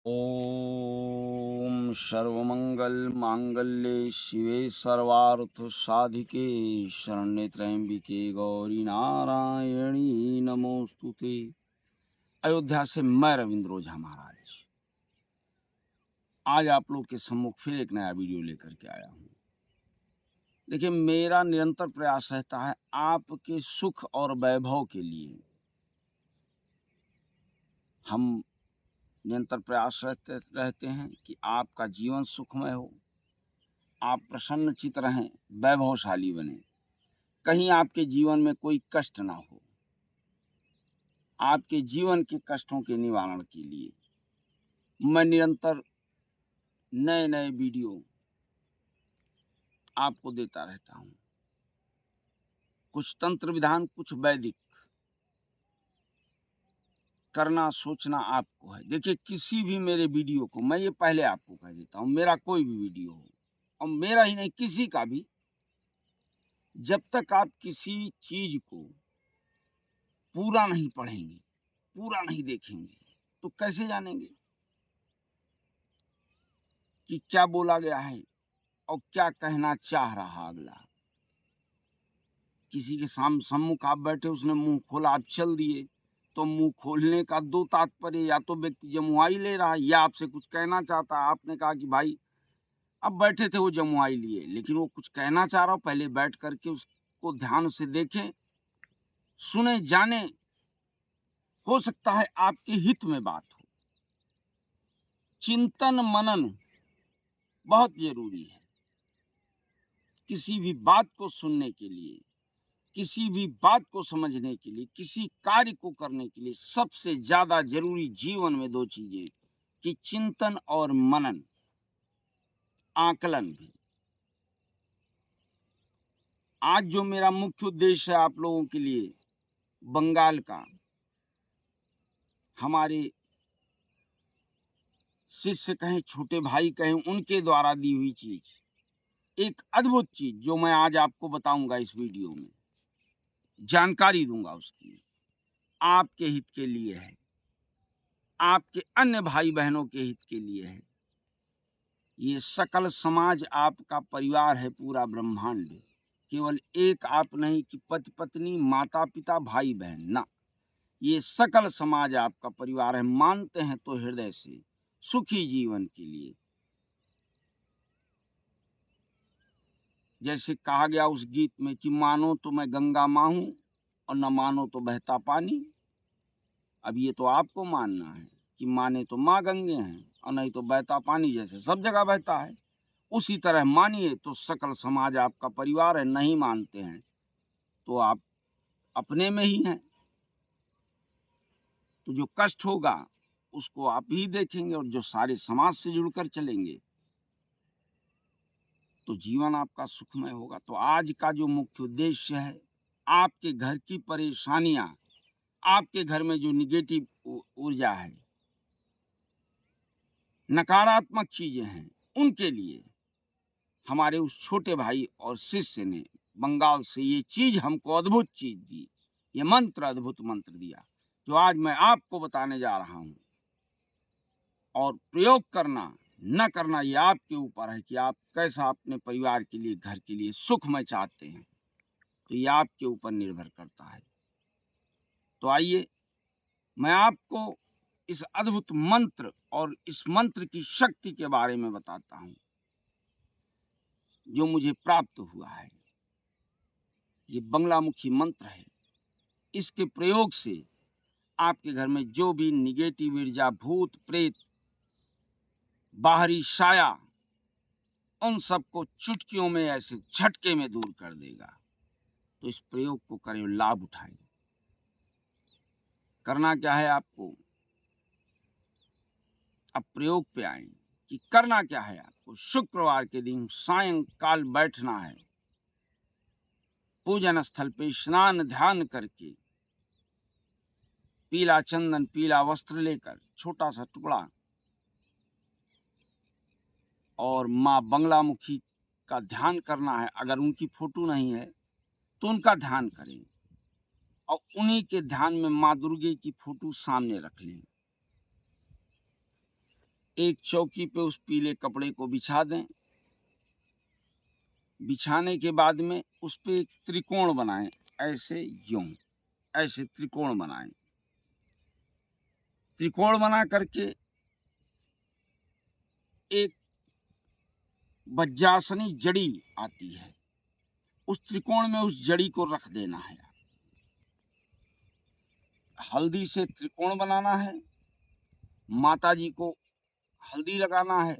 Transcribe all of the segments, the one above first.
ओम सर्वमंगल मांगल्ये शिवे सर्वार्थ साधिके शरण्ये त्र्यंबिके गौरी नारायणी नमोस्तुते। अयोध्या से मैं रविंद्र ओझा महाराज आज आप लोग के सम्मुख फिर एक नया वीडियो लेकर के आया हूँ। देखिए, मेरा निरंतर प्रयास रहता है आपके सुख और वैभव के लिए। हम निरंतर प्रयास रहते हैं कि आपका जीवन सुखमय हो, आप प्रसन्नचित रहें, वैभवशाली बने, कहीं आपके जीवन में कोई कष्ट ना हो। आपके जीवन के कष्टों के निवारण के लिए मैं निरंतर नए नए वीडियो आपको देता रहता हूँ। कुछ तंत्र विधान, कुछ वैदिक, करना सोचना आपको है। देखिए, किसी भी मेरे वीडियो को मैं ये पहले आपको कह देता हूँ, मेरा कोई भी वीडियो हो, और मेरा ही नहीं किसी का भी, जब तक आप किसी चीज को पूरा नहीं पढ़ेंगे, पूरा नहीं देखेंगे, तो कैसे जानेंगे कि क्या बोला गया है और क्या कहना चाह रहा अगला। किसी के सम्मुख आप बैठे, उसने मुंह खोला, आप चल दिए, तो मुंह खोलने का दो तात्पर्य, या तो व्यक्ति जमुआई ले रहा है या आपसे कुछ कहना चाहता है। आपने कहा कि भाई, अब बैठे थे वो जमुआई लिए, लेकिन वो कुछ कहना चाह रहा हो, पहले बैठ करके उसको ध्यान से देखें, सुने, जाने। हो सकता है आपके हित में बात हो। चिंतन मनन बहुत जरूरी है किसी भी बात को सुनने के लिए, किसी भी बात को समझने के लिए, किसी कार्य को करने के लिए। सबसे ज्यादा जरूरी जीवन में दो चीजें, कि चिंतन और मनन, आकलन भी। आज जो मेरा मुख्य उद्देश्य है आप लोगों के लिए, बंगाल का, हमारे शिष्य कहें, छोटे भाई कहें, उनके द्वारा दी हुई चीज, एक अद्भुत चीज जो मैं आज आपको बताऊंगा इस वीडियो में, जानकारी दूंगा उसकी, आपके हित के लिए है, आपके अन्य भाई बहनों के हित के लिए है। ये सकल समाज आपका परिवार है, पूरा ब्रह्मांड। केवल एक आप नहीं कि पति पत्नी, माता पिता, भाई बहन, ना, ये सकल समाज आपका परिवार है। मानते हैं तो हृदय से, सुखी जीवन के लिए। जैसे कहा गया उस गीत में कि मानो तो मैं गंगा माँ हूं और न मानो तो बहता पानी। अब ये तो आपको मानना है कि माने तो माँ गंगे हैं और नहीं तो बहता पानी, जैसे सब जगह बहता है, उसी तरह मानिए तो सकल समाज आपका परिवार है। नहीं मानते हैं तो आप अपने में ही हैं, तो जो कष्ट होगा उसको आप ही देखेंगे, और जो सारे समाज से जुड़कर चलेंगे तो जीवन आपका सुखमय होगा। तो आज का जो मुख्य उद्देश्य है, आपके घर की परेशानियां, आपके घर में जो निगेटिव ऊर्जा है, नकारात्मक चीजें हैं, उनके लिए हमारे उस छोटे भाई और शिष्य ने बंगाल से ये चीज हमको, अद्भुत चीज दी, ये मंत्र, अद्भुत मंत्र दिया, जो आज मैं आपको बताने जा रहा हूं। और प्रयोग करना न करना ये आपके ऊपर है कि आप कैसा अपने परिवार के लिए, घर के लिए सुखमय चाहते हैं, तो ये आपके ऊपर निर्भर करता है। तो आइए मैं आपको इस अद्भुत मंत्र और इस मंत्र की शक्ति के बारे में बताता हूं, जो मुझे प्राप्त हुआ है। ये बंगलामुखी मंत्र है। इसके प्रयोग से आपके घर में जो भी निगेटिव ऊर्जा, भूत प्रेत, बाहरी साया, उन सबको चुटकियों में, ऐसे झटके में दूर कर देगा। तो इस प्रयोग को करें, लाभ उठाएं। करना क्या है आपको, अब प्रयोग पे आए कि करना क्या है आपको। शुक्रवार के दिन सायंकाल बैठना है, पूजन स्थल पे स्नान ध्यान करके, पीला चंदन, पीला वस्त्र लेकर, छोटा सा टुकड़ा, और माँ बंगलामुखी का ध्यान करना है। अगर उनकी फोटो नहीं है तो उनका ध्यान करें, और उन्हीं के ध्यान में माँ दुर्गे की फोटो सामने रख लें। एक चौकी पे उस पीले कपड़े को बिछा दें। बिछाने के बाद में उस पे एक त्रिकोण बनाएं, ऐसे यूं, ऐसे त्रिकोण बनाएं। त्रिकोण बना करके एक वज्रासनी जड़ी आती है, उस त्रिकोण में उस जड़ी को रख देना है। हल्दी से त्रिकोण बनाना है, माता जी को हल्दी लगाना है।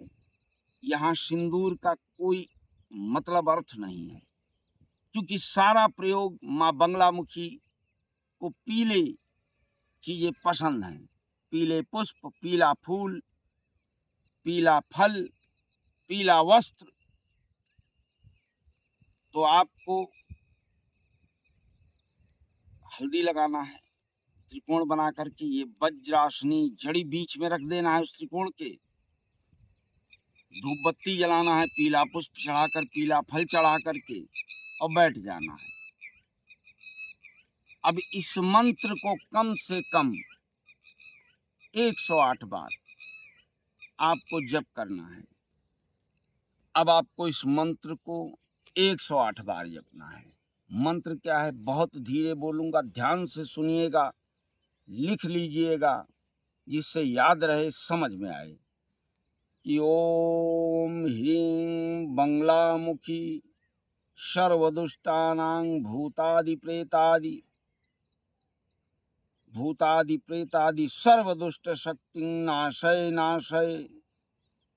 यहाँ सिंदूर का कोई मतलब अर्थ नहीं है, क्योंकि सारा प्रयोग माँ बंगलामुखी को पीले चीजें पसंद हैं। पीले पुष्प, पीला फूल, पीला फल, पीला वस्त्र। तो आपको हल्दी लगाना है, त्रिकोण बना करके ये वज्रासनी जड़ी बीच में रख देना है उस त्रिकोण के। धूप बत्ती जलाना है, पीला पुष्प चढ़ाकर, पीला फल चढ़ा करके, और बैठ जाना है। अब इस मंत्र को कम से कम 108 बार आपको जप करना है। अब आपको इस मंत्र को 108 बार जपना है। मंत्र क्या है, बहुत धीरे बोलूंगा, ध्यान से सुनिएगा, लिख लीजिएगा, जिससे याद रहे, समझ में आए कि ओम ह्रीं बंगलामुखी सर्वदुष्टानां भूतादि प्रेतादि सर्वदुष्ट शक्ति नाशय नाशय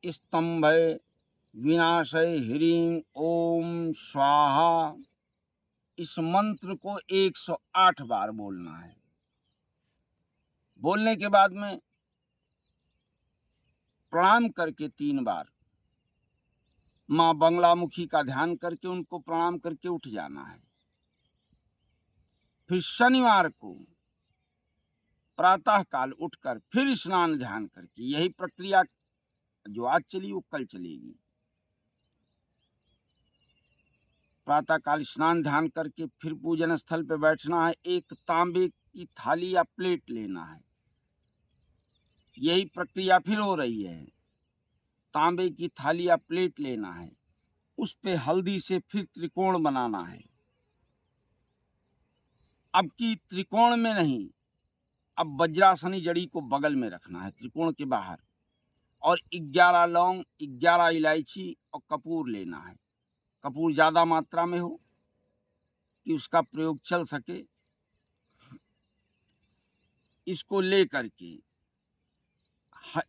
स्तंभय विनाशय ह्रीं ओम स्वाहा। इस मंत्र को 108 बार बोलना है। बोलने के बाद में प्रणाम करके 3 बार माँ बंगलामुखी का ध्यान करके, उनको प्रणाम करके उठ जाना है। फिर शनिवार को प्रातः काल उठकर फिर स्नान ध्यान करके, यही प्रक्रिया जो आज चली वो कल चलेगी। प्रातः काल स्नान ध्यान करके फिर पूजन स्थल पे बैठना है। एक तांबे की थाली या प्लेट लेना है। यही प्रक्रिया फिर हो रही है। तांबे की थाली या प्लेट लेना है, उस पे हल्दी से फिर त्रिकोण बनाना है। अब की त्रिकोण में नहीं, अब वज्रासनी जड़ी को बगल में रखना है, त्रिकोण के बाहर। और 11 लौंग, 11 इलायची और कपूर लेना है। कपूर ज्यादा मात्रा में हो कि उसका प्रयोग चल सके। इसको ले करके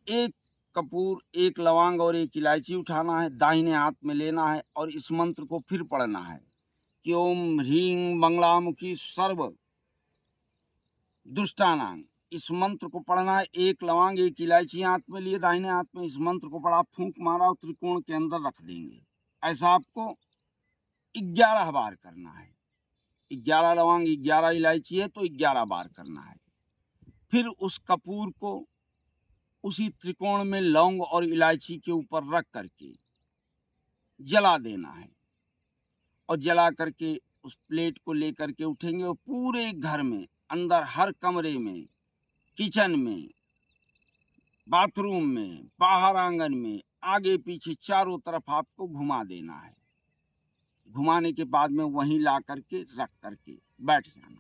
एक कपूर, एक लौंग और एक इलायची उठाना है, दाहिने हाथ में लेना है और इस मंत्र को फिर पढ़ना है कि ओम ह्रीं बंगलामुखी सर्व दुष्टानां। इस मंत्र को पढ़ना है। एक लौंग, एक इलायची हाथ में लिए, दाहिने हाथ में इस मंत्र को पढ़ा, फूंक मारा और त्रिकोण के अंदर रख देंगे। ऐसा आपको 11 बार करना है। 11 लौंग, 11 इलायची है तो 11 बार करना है। फिर उस कपूर को उसी त्रिकोण में लौंग और इलायची के ऊपर रख करके जला देना है। और जला करके उस प्लेट को लेकर के उठेंगे और पूरे घर में, अंदर हर कमरे में, किचन में, बाथरूम में, बाहर आंगन में, आगे पीछे चारों तरफ आपको घुमा देना है। घुमाने के बाद में वहीं ला करके रख करके बैठ जाना है।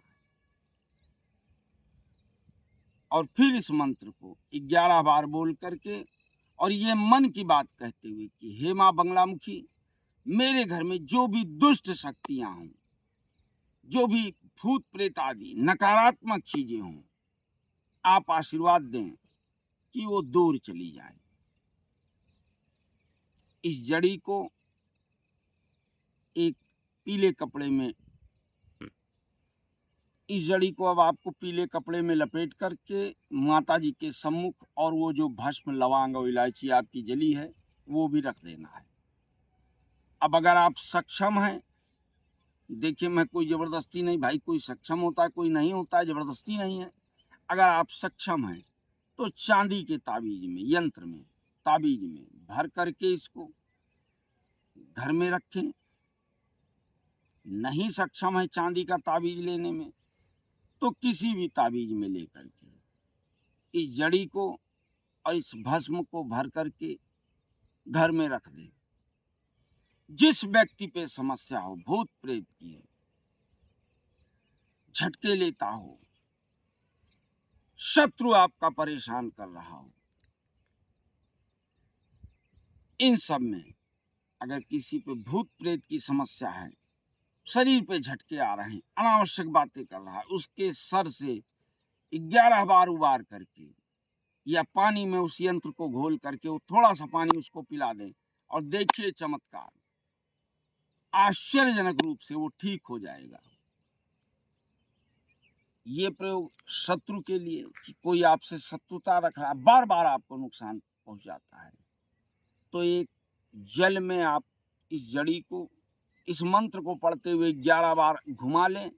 और फिर इस मंत्र को 11 बार बोल करके, और ये मन की बात कहते हुए कि हे माँ बंगलामुखी, मेरे घर में जो भी दुष्ट शक्तियां हों, जो भी भूत प्रेत आदि नकारात्मक चीजें हों, आप आशीर्वाद दें कि वो दूर चली जाए। इस जड़ी को एक पीले कपड़े में, इस जड़ी को अब आपको पीले कपड़े में लपेट करके माता जी के सम्मुख, और वो जो भस्म, लौंग और इलायची आपकी जली है वो भी रख देना है। अब अगर आप सक्षम हैं, देखिए मैं कोई जबरदस्ती नहीं, भाई कोई सक्षम होता है, कोई नहीं होता है, जबरदस्ती नहीं है। अगर आप सक्षम हैं तो चांदी के ताबीज में, यंत्र में, ताबीज में भर करके इसको घर में रखें। नहीं सक्षम है चांदी का ताबीज लेने में तो किसी भी ताबीज में लेकर के इस जड़ी को और इस भस्म को भर करके घर में रख दें। जिस व्यक्ति पे समस्या हो, भूत प्रेत की, झटके लेता हो, शत्रु आपका परेशान कर रहा हो, इन सब में अगर किसी पे भूत प्रेत की समस्या है, शरीर पे झटके आ रहे हैं, अनावश्यक बातें कर रहा है, उसके सर से 11 बार उबार करके या पानी में उस यंत्र को घोल करके वो थोड़ा सा पानी उसको पिला दें और देखिए चमत्कार, आश्चर्यजनक रूप से वो ठीक हो जाएगा। ये प्रयोग शत्रु के लिए कि कोई आपसे शत्रुता रख रहा है, बार बार आपको नुकसान पहुंचाता है, तो एक जल में आप इस जड़ी को, इस मंत्र को पढ़ते हुए 11 बार घुमा लें,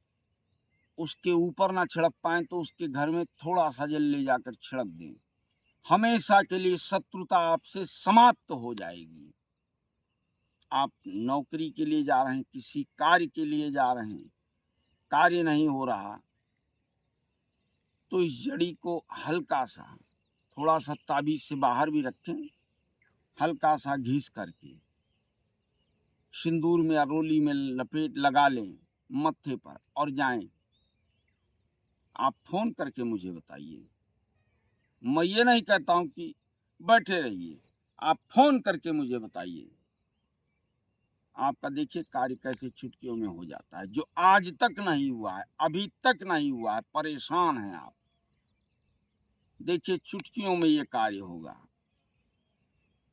उसके ऊपर ना छिड़क पाए तो उसके घर में थोड़ा सा जल ले जाकर छिड़क दें। हमेशा के लिए शत्रुता आपसे समाप्त हो जाएगी। आप नौकरी के लिए जा रहे हैं, किसी कार्य के लिए जा रहे हैं, कार्य नहीं हो रहा, तो इस जड़ी को हल्का सा थोड़ा सा ताबीज से बाहर भी रखें, हल्का सा घिस करके सिंदूर में या रोली में लपेट लगा लें मत्थे पर और जाएं। आप फोन करके मुझे बताइए, मैं ये नहीं कहता हूं कि बैठे रहिए, आप फोन करके मुझे बताइए, आपका देखिए कार्य कैसे चुटकियों में हो जाता है। जो आज तक नहीं हुआ है, अभी तक नहीं हुआ है, परेशान हैं आप, देखिए चुटकियों में ये कार्य होगा।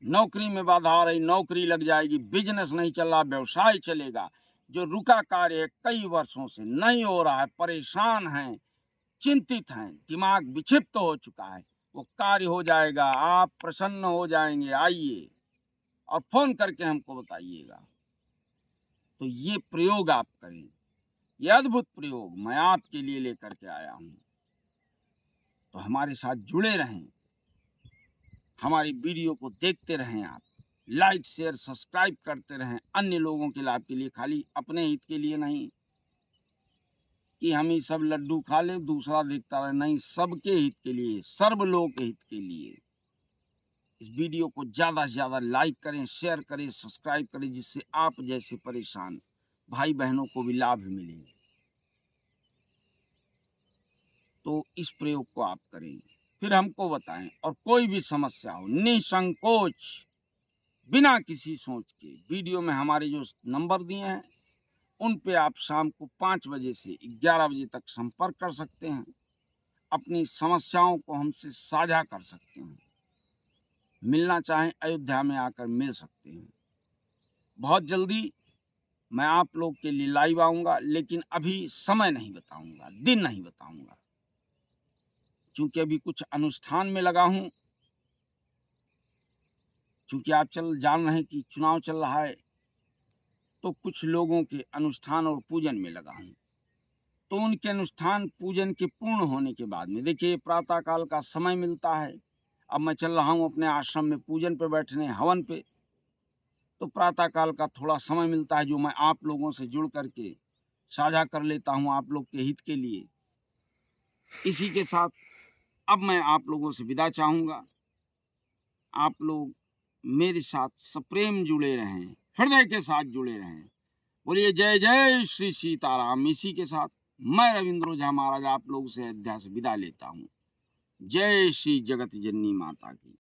नौकरी में बाधा आ रही, नौकरी लग जाएगी, बिजनेस नहीं चल रहा, व्यवसाय चलेगा, जो रुका कार्य है कई वर्षों से नहीं हो रहा है, परेशान हैं, चिंतित हैं, दिमाग विक्षिप्त हो चुका है, वो कार्य हो जाएगा, आप प्रसन्न हो जाएंगे। आइए और फोन करके हमको बताइएगा। तो ये प्रयोग आप करें, ये अद्भुत प्रयोग मैं आपके लिए लेकर के आया हूं। तो हमारे साथ जुड़े रहें, हमारी वीडियो को देखते रहें, आप लाइक शेयर सब्सक्राइब करते रहें, अन्य लोगों के लाभ के लिए, खाली अपने हित के लिए नहीं कि हम ही सब लड्डू खा लें दूसरा देखता रहे, नहीं, सबके हित के लिए, सर्वलोक के हित के लिए। इस वीडियो को ज़्यादा से ज़्यादा लाइक करें, शेयर करें, सब्सक्राइब करें, जिससे आप जैसे परेशान भाई बहनों को भी लाभ मिले। तो इस प्रयोग को आप करें, फिर हमको बताएं, और कोई भी समस्या हो निसंकोच, बिना किसी सोच के, वीडियो में हमारे जो नंबर दिए हैं उन पे आप शाम को 5 बजे से 11 बजे तक संपर्क कर सकते हैं, अपनी समस्याओं को हमसे साझा कर सकते हैं, मिलना चाहें अयोध्या में आकर मिल सकते हैं। बहुत जल्दी मैं आप लोग के लिए लाइव आऊँगा, लेकिन अभी समय नहीं बताऊँगा, दिन नहीं बताऊँगा, क्योंकि अभी कुछ अनुष्ठान में लगा हूँ। चूँकि आप जान रहे हैं कि चुनाव चल रहा है, तो कुछ लोगों के अनुष्ठान और पूजन में लगा हूँ। तो उनके अनुष्ठान पूजन के पूर्ण होने के बाद में, देखिए प्रातः काल का समय मिलता है, अब मैं चल रहा हूँ अपने आश्रम में पूजन पे बैठने, हवन पे, तो प्रातः काल का थोड़ा समय मिलता है जो मैं आप लोगों से जुड़ करके साझा कर लेता हूँ आप लोग के हित के लिए। इसी के साथ अब मैं आप लोगों से विदा चाहूँगा। आप लोग मेरे साथ सप्रेम जुड़े रहें, हृदय के साथ जुड़े रहें। बोलिए जय जय श्री सीताराम। इसी के साथ मैं रविंद्र ओझा महाराज आप लोग से अयोध्या से विदा लेता हूँ। जय श्री जगत जननी माता की।